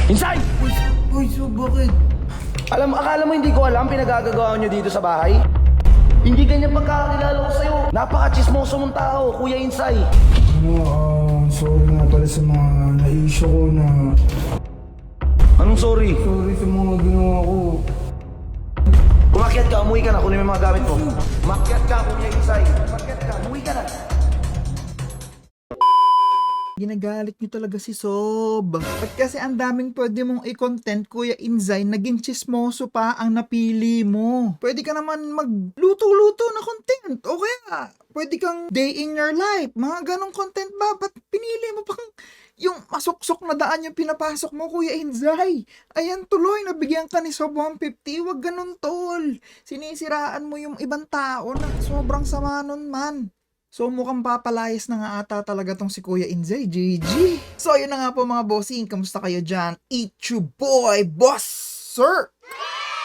Inside! Uy, so bakit? Akala mo hindi ko alam pinagagagawa nyo dito sa bahay? Hindi ganyan pagkakakilala ko sa'yo. Napaka-chismoso mong tao, Kuya Insay. Sorry nga pala sa mga na-issue ko na... Anong sorry? Sorry sa mga ginawa ko. Umakyat ka, umuwi ka na, kunin mo yung mga gamit mo. Umakyat ka, Kuya Insay. Umakyat ka, umuwi ka na. Ginagalit nyo talaga si Sob. At kasi ang daming pwede mong i-content, Kuya Inzay, naging chismoso pa ang napili mo. Pwede ka naman magluto-luto na content. O kaya, pwede kang day in your life. Mga ganong content ba? Ba't pinili mo pang yung masuksok na daan yung pinapasok mo, Kuya Inzay? Ayan tuloy, nabigyan ka ni Sob 150. Wag ganun, tol. Sinisiraan mo yung ibang tao na sobrang sama nun, man. So mukhang papalayas na nga ata talaga tong si Kuya Inzay, GG. So yun na nga po mga bossing, kamusta kayo dyan? Eat you boy, boss, sir!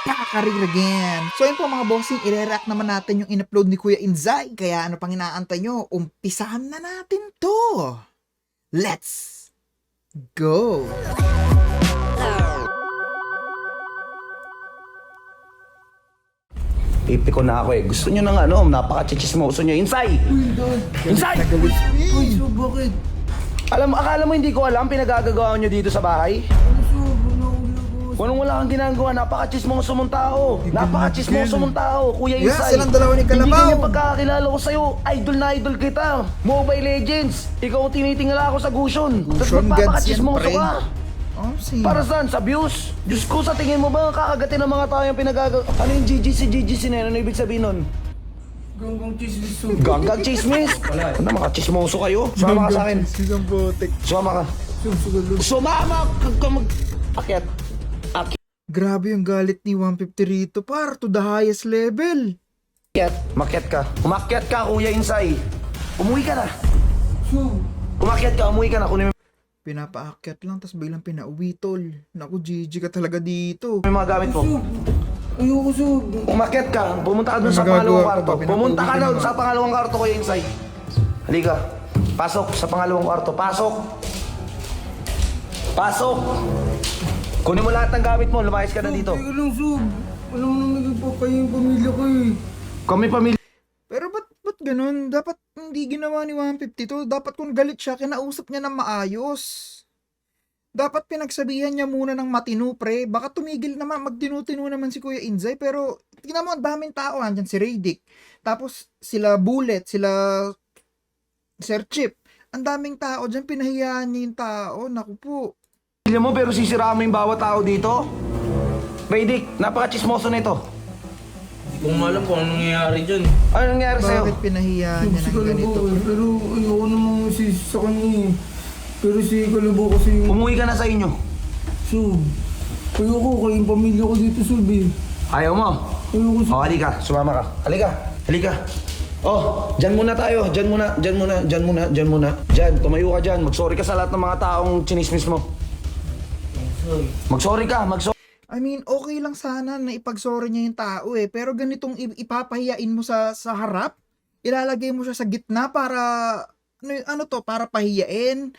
Kakarir again. So yun po mga bossing, i-react naman natin yung in-upload ni Kuya Inzay. Kaya ano pang inaantay nyo, umpisahan na natin to. Let's go! Pipi ko na ako eh. Gusto nyo ng napaka-chismoso nyo. Insay! Uy, Dad. Insay! Uy, so bakit? Akala mo hindi ko alam pinagagagawa nyo dito sa bahay? Ano so? Wala akong ginagawa. Wala kang ginagawa, napaka-chismoso mong tao. Napaka-chismoso mong tao, Kuya Yeah, Insay. silang dalawa ni Kalabaw. Hindi ganyan pagkakakilala ko sa'yo. Idol na idol kita. Mobile Legends. Ikaw tinitingala ako sa Gusion. Tapos Gusion gods yan, magpapaka-chismoso pre. ka. Oh, si... Para saan? Sa views? Diyos ko, sa tingin mo ba kakagatin ng mga tao yung pinagagawa? Ano yung GGC na yun? Ano ibig sabihin nun? Ganggang chismis so. Ganggang chismis? Ano, mga chismoso kayo? Sumama ka sa akin. Sigang botek. Sumama ka. Sumama ka mag... Akyat. Grabe yung galit ni 150 rito, par. To the highest level. Umakyat ka. Umakyat ka, Kuya Insay. Umuwi ka na. So, Umakyat ka, umuwi ka na. Kunin mo Pinapaakyat lang, tas biglang pinauwi, tol. Naku, GG ka talaga dito. yung mga gamit mo. so. Ayoko so. Umakyat ka. Pumunta ka dun sa Ano magagawa pangalawang ko kwarto. pa? Pumunta ka Pinapauwi na naman. sa pangalawang kwarto, Kuya Insay. Halika. Pasok sa pangalawang kwarto. Pasok. Pasok. Kunin mo lahat ng gamit mo. Lumayas ka na dito. Teka lang so. Alam mo naman nagpapakayo yung pamilya ko eh. Kami pamilya. Pero ba't ganun? Dapat hindi ginawa ni 150 to. Dapat kung galit siya, kinausap niya ng maayos. Dapat pinagsabihan niya muna ng matino, pre. Baka tumigil naman, magtinu-tinu naman si Kuya Inzay. Pero, tingnan mo, ang daming tao. Andyan si Radic. Tapos, sila Bullet, sila Sir Chip. Ang daming tao dyan, pinahiyaan niya yung tao. Naku po. Pamilya mo pero sisiraan mo yung bawat tao dito? Vedic, napaka-chismoso na ito. Hindi ko nga alam kung anong nangyayari dyan. Ano nangyari sa'yo? Bakit pinahiyaan niya Si ng ganito? Kalabaw eh. Pero ayoko namang sa kanya eh. Pero si Kalabaw kasi yung... Umuwi ka na sa inyo. Sub. Ayoko kayo yung pamilya ko dito, Sub eh. Ayaw mo? Ayoko Sub. O, halika. Sumama ka. Halika. Oh, dyan muna tayo. Dyan muna. Dyan, tumayo ka dyan. Mag-sorry ka sa lahat ng mga taong chinismis mo. Mag-sorry ka. I mean, okay lang sana na ipagsorry niya yung tao eh. Pero ganitong ipapahiyain mo sa harap, ilalagay mo siya sa gitna para, para pahiyain.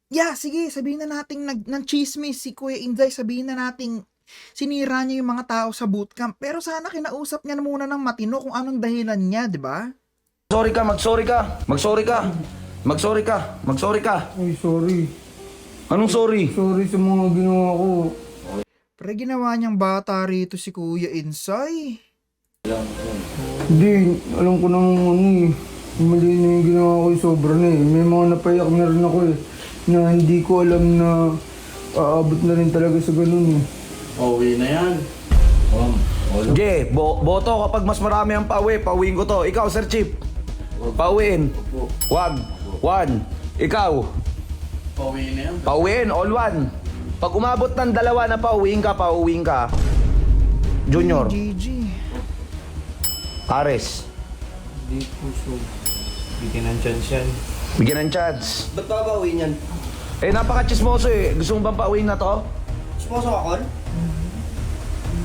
Yeah, sige, sabihin na natin ng chismis si Kuya Inzay, sabihin na natin sinira niya yung mga tao sa bootcamp. Pero sana kinausap niya na muna ng matino kung anong dahilan niya, di ba? Mag-sorry ka. Ay, sorry. Anong sorry? Sorry sa mga ginawa ko. Pero ginawa niyang bata rito si Kuya Inzay. Hindi, alam ko namang eh. Mali na yung ginawa ko eh, sobra na eh. May mga napayak na rin ako eh. Na hindi ko alam na aabot na rin talaga sa ganun eh. Pauwi na yan. Ge, boto kapag mas marami ang pauwiin ko to. Ikaw, Sir Chief. Pauwiin. Wag. One. Ikaw. Pauwi na yan. Pauwiin, all one. Pag umabot ng dalawa na pauwiin ka. Junior. GG. Ares. Hindi po so. Bigyan ng chance yan. Bigyan ng chance. Ba't pa pauwi niyan? Eh, napaka-chismoso eh. Gusto mo bang pauwiin na to? Sponsor ka, Col?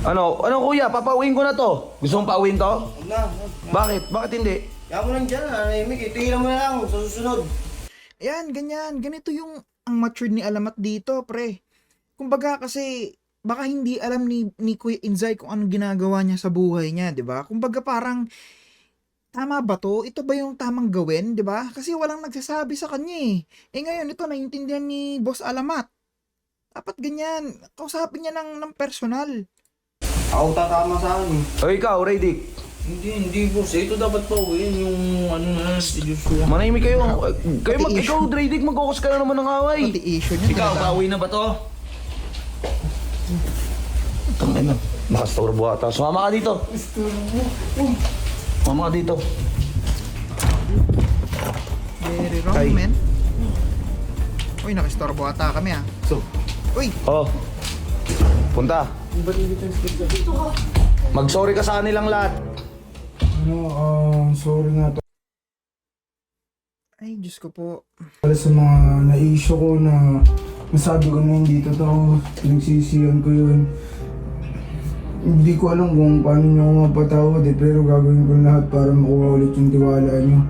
Ano kuya, papauwiin ko na to. Gusto mong pauwiin to? Huwag na. Bakit? Bakit hindi? Kaya mo lang dyan, nanahimik. Tingnan mo na lang sa susunod. Ayan, ganyan. Ganito yung ang matured ni Alamat dito, pre. Kumbaga kasi, baka hindi alam ni Kuya Inzay kung anong ginagawa niya sa buhay niya, di ba? Kumbaga parang, tama ba to? Ito ba yung tamang gawin, di ba? Kasi walang nagsasabi sa kanya eh. Eh ngayon, ito naiintindihan ni Boss Alamat. Dapat ganyan, kausapin niya ng personal. Ako tatama sa akin eh. O ikaw, Radic. Hindi boss. Ito dapat pa uwiin yung ano na si Joshua. Manahimik kayo. Kayo Pati ikaw, Radic, magkukos ka na naman ng away. Pati issue niya. Ikaw, talaga. pauwi na ba to? Tangina, nakastorbo ata. Sumama ka dito. Sumama ka dito. Very wrong, Ay. man. Uy, nakistorbo ata kami ah. So, Uy, Oh. Punta. Mag-sorry ka sa kanilang lahat. Sorry nga to. ay Diyos ko po. Para sa mga na-issue ko na nasabi ko na hindi totoo, pinagsisihan ko yun. Hindi ko alam kung paano niyo ako mapatawad pero gagawin ko lahat para makuha ulit yung tiwala niyo.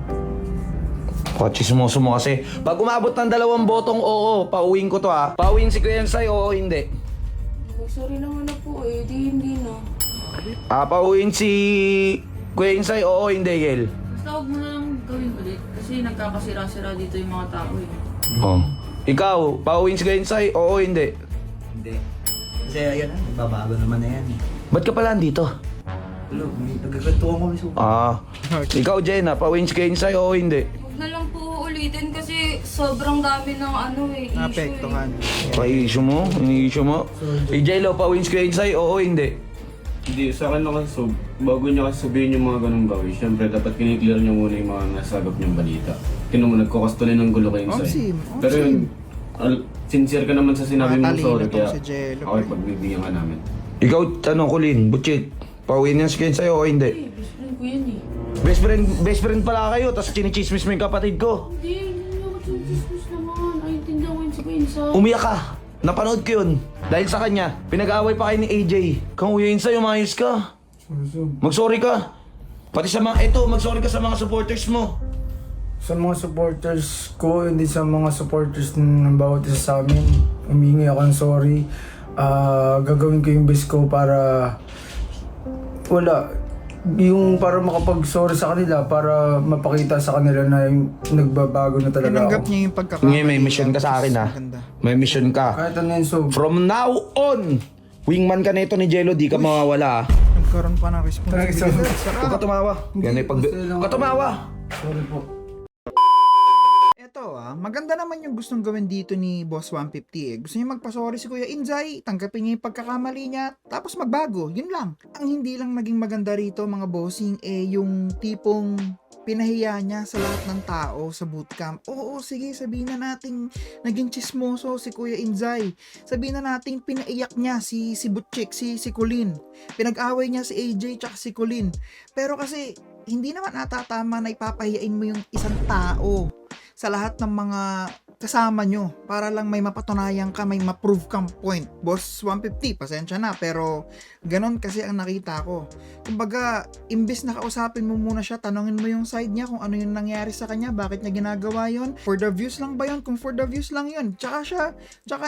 Chismoso mo kasi. Pag umabot ng 2 botong oo, pauwiin ko to ha. Pauwiin si Kuya Ensay, oo, hindi. Sorry naman na po eh, hindi na. Pauwiin si Kuya Ensay, oo, hindi, Yel. Basta huwag mo na lang gawin ulit kasi nagkakasira-sira dito yung mga tao eh. Oh. Ikaw, pauwiin si Kuya Ensay, oo, hindi. hindi. Kasi ayan na, babago naman na yan. Ba't ka pala andito? Hello, nagkakantuan kami sa Ikaw, Jenna, pauwiin si Kuya Ensay, oo, hindi. Huwag na lang po ulitin kasi sobrang dami ng issue Naapektuhan. Pa-issue mo? Ini-issue mo? Jello, pauwiin si Kuya Ensay, oo, hindi. Hindi, sa akin lang kasi bago niya kasi sabihin yung mga ganong gawin, syempre dapat kiniklear niyo muna yung mga nasagap niyong balita. Tinan mo, nagkukastuloy ng gulo kayo Omsim, Pero yun, sincere ka naman sa sinabi mo, Matalino sorry, tong kaya si Jello, ako pre. pagbibigyan ka namin. Ikaw, Kulin, Butchik, pauwiin niya si Kuya Ensay, oo, hindi. Eh, best friend ko yan eh. Best friend pala kayo, tapos chinichismis mo yung kapatid ko. Hindi ako chismis naman. Naintindihan ko yun si Quinsa. Umiyak ka. Napanood ko yun. Dahil sa kanya, pinag-aaway pa kayo ni AJ. Kung Kuya Ensay, umayos ka. Mag-sorry ka. Pati sa mga, mag-sorry ka sa mga supporters mo. Sa mga supporters ko, hindi sa mga supporters ng bawat isa sa amin, humingi ako ng sorry. Gagawin ko yung best ko para para makapag-sorry sa kanila, para mapakita sa kanila na yung nagbabago na talaga Tinanggap ako. niya yung pagkakamali. Ngayon, may mission ka sa akin ha. Maganda. May mission ka. Kahit ano yun, so, From now on, wingman ka nito ni Jello, di ka mawawala ha. Nagkaroon pa ng responsibilidad. Huwag ka tumawa. Yan ay Huwag ka tumawa. sorry po. Eto maganda naman yung gustong gawin dito ni Boss 150 eh. Gusto niya magpasorry si Kuya Inzay, tanggapin niya yung pagkakamali niya, tapos magbago, yun lang. Ang hindi lang naging maganda rito mga bossing yung tipong pinahiya niya sa lahat ng tao sa bootcamp. Oo, sige, sabihin na nating naging chismoso si Kuya Inzay. Sabihin na nating pinaiyak niya si Butchik, si Colin. Pinag-away niya si AJ tsaka si Colin. Pero kasi, hindi naman natatama na ipapahiyain mo yung isang tao sa lahat ng mga kasama nyo para lang may mapatunayan ka, may ma-prove kang point. Boss 150, pasensya na, pero ganon kasi ang nakita ko. Kumbaga, imbis na kausapin mo muna siya, tanongin mo yung side niya kung ano yung nangyari sa kanya, bakit niya ginagawa yon, for the views lang ba yon, kung for the views lang yon, tsaka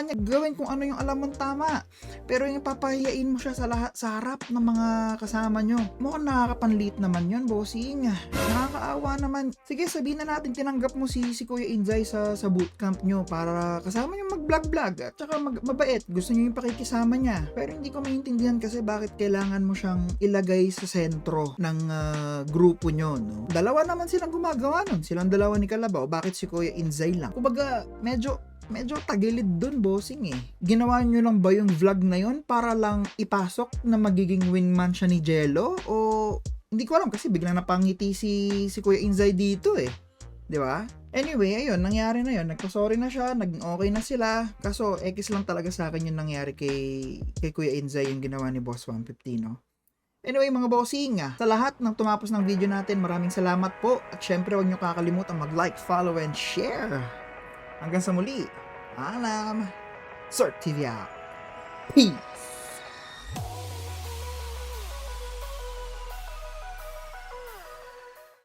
niya gawin kung ano yung alam mong tama. Pero yung papahiyain mo siya sa harap ng mga kasama nyo, mukhang nakakapanlit naman yon, bossing. Nakakaawa naman. Sige, sabihin na natin tinanggap mo si Kuya Inzay sa bootcamp nyo para kasama nyo mag-vlog at saka mabait. Gusto nyo yung pakikisama niya. Pero hindi ko maintindihan kasi bakit kailangan mo siyang ilagay sa sentro ng grupo nyo, no? Dalawa naman silang gumagawa nun. Silang dalawa ni Kalabaw. Bakit si Kuya Inzay lang? Kumbaga, medyo tagilid dun, bossing eh. Ginawa nyo lang ba yung vlog na yun para lang ipasok na magiging wingman siya ni Jello? O hindi ko alam kasi biglang napangiti si Kuya Inzay dito eh. Di ba? Anyway, ayun, nangyari na yun. Nagpasorry na siya, naging okay na sila. Kaso, X lang talaga sa akin yung nangyari kay Kuya Inzay, yung ginawa ni Boss 150, no? Anyway, mga bossing, sa lahat ng tumapos ng video natin, maraming salamat po. At syempre, huwag nyo kakalimutan mag-like, follow, and share. Hanggang sa muli, alam, Sir TV out. Peace!